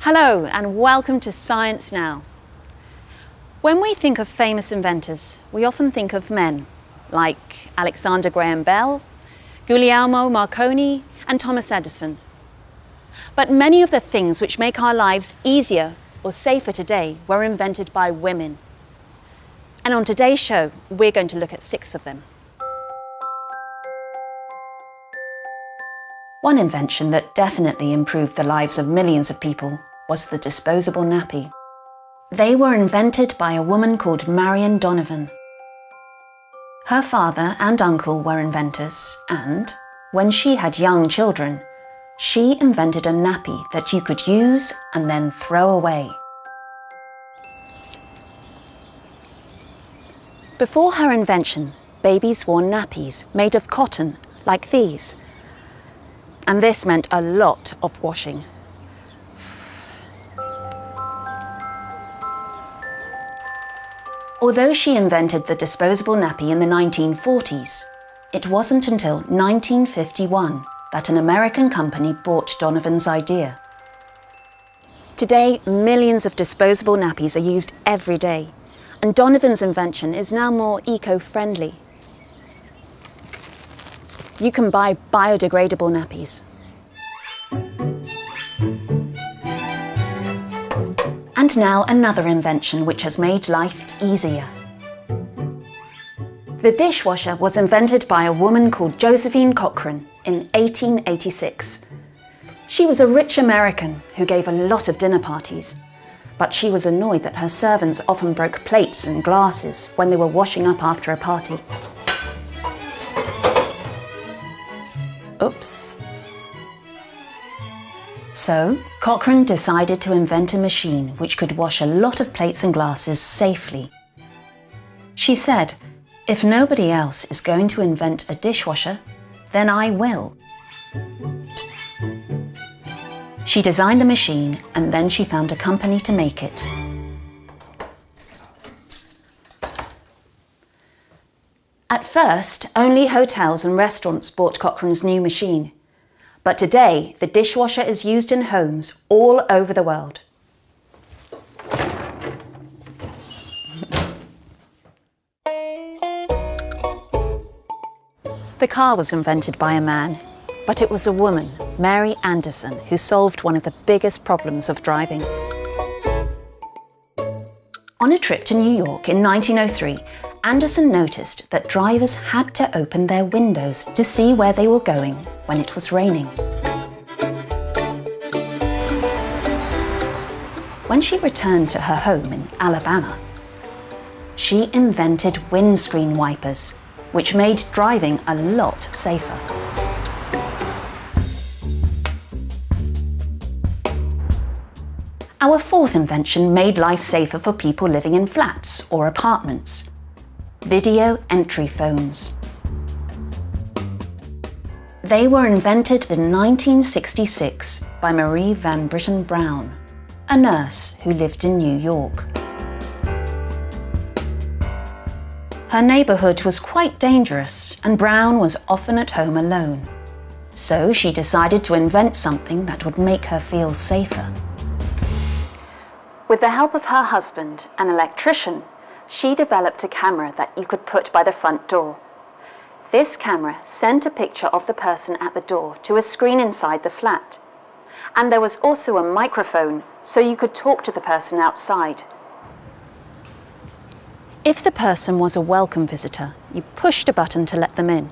Hello and welcome to Science Now. When we think of famous inventors, we often think of men like Alexander Graham Bell, Guglielmo Marconi and Thomas Edison. But many of the things which make our lives easier or safer today were invented by women. And on today's show, we're going to look at 6 of them. One invention that definitely improved the lives of millions of people was the disposable nappy. They were invented by a woman called Marion Donovan. Her father and uncle were inventors, and when she had young children, she invented a nappy that you could use and then throw away. Before her invention, babies wore nappies made of cotton, like these. And this meant a lot of washing. Although she invented the disposable nappy in the 1940s, it wasn't until 1951 that an American company bought Donovan's idea. Today, millions of disposable nappies are used every day, and Donovan's invention is now more eco-friendly. You can buy biodegradable nappies. And now another invention which has made life easier. The dishwasher was invented by a woman called Josephine Cochrane in 1886. She was a rich American who gave a lot of dinner parties, but she was annoyed that her servants often broke plates and glasses when they were washing up after a party. Oops. So, Cochrane decided to invent a machine which could wash a lot of plates and glasses safely. She said, "If nobody else is going to invent a dishwasher, then I will." She designed the machine and then she found a company to make it. At first, only hotels and restaurants bought Cochrane's new machine. But today, the dishwasher is used in homes all over the world. The car was invented by a man, but it was a woman, Mary Anderson, who solved one of the biggest problems of driving. On a trip to New York in 1903, Anderson noticed that drivers had to open their windows to see where they were going when it was raining. When she returned to her home in Alabama, she invented windscreen wipers, which made driving a lot safer. Our fourth invention made life safer for people living in flats or apartments. Video entry phones. They were invented in 1966 by Marie Van Britten Brown, a nurse who lived in New York. Her neighborhood was quite dangerous and Brown was often at home alone. So she decided to invent something that would make her feel safer. With the help of her husband, an electrician, she developed a camera that you could put by the front door. This camera sent a picture of the person at the door to a screen inside the flat. And there was also a microphone, so you could talk to the person outside. If the person was a welcome visitor, you pushed a button to let them in.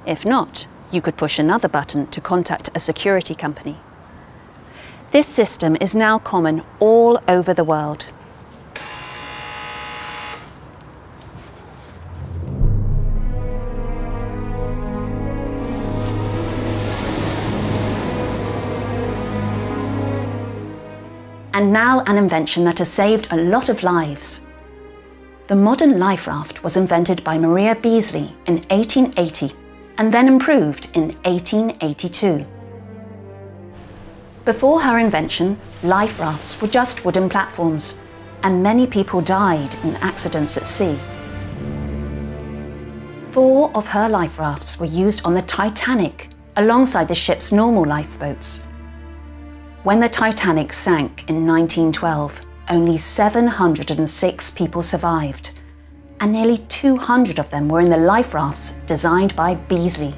If not, you could push another button to contact a security company. This system is now common all over the world. And now an invention that has saved a lot of lives. The modern life raft was invented by Maria Beasley in 1880 and then improved in 1882. Before her invention, life rafts were just wooden platforms, and many people died in accidents at sea. 4 of her life rafts were used on the Titanic, alongside the ship's normal lifeboats. When the Titanic sank in 1912, only 706 people survived, and nearly 200 of them were in the life rafts designed by Beazley.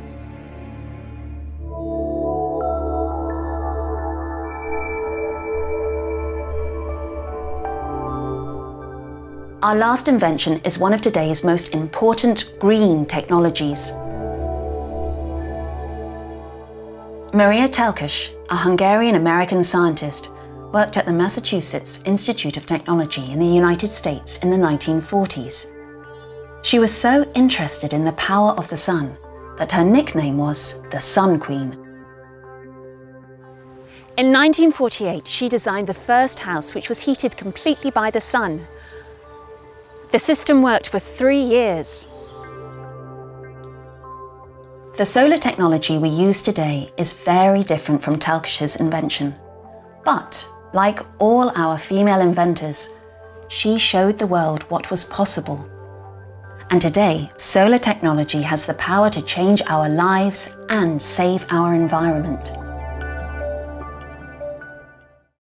Our last invention is one of today's most important green technologies. Maria Telkes, a Hungarian-American scientist, worked at the Massachusetts Institute of Technology in the United States in the 1940s. She was so interested in the power of the sun that her nickname was the Sun Queen. In 1948, she designed the first house which was heated completely by the sun. The system worked for 3 years. The solar technology we use today is very different from Telkes' invention. But, like all our female inventors, she showed the world what was possible. And today, solar technology has the power to change our lives and save our environment.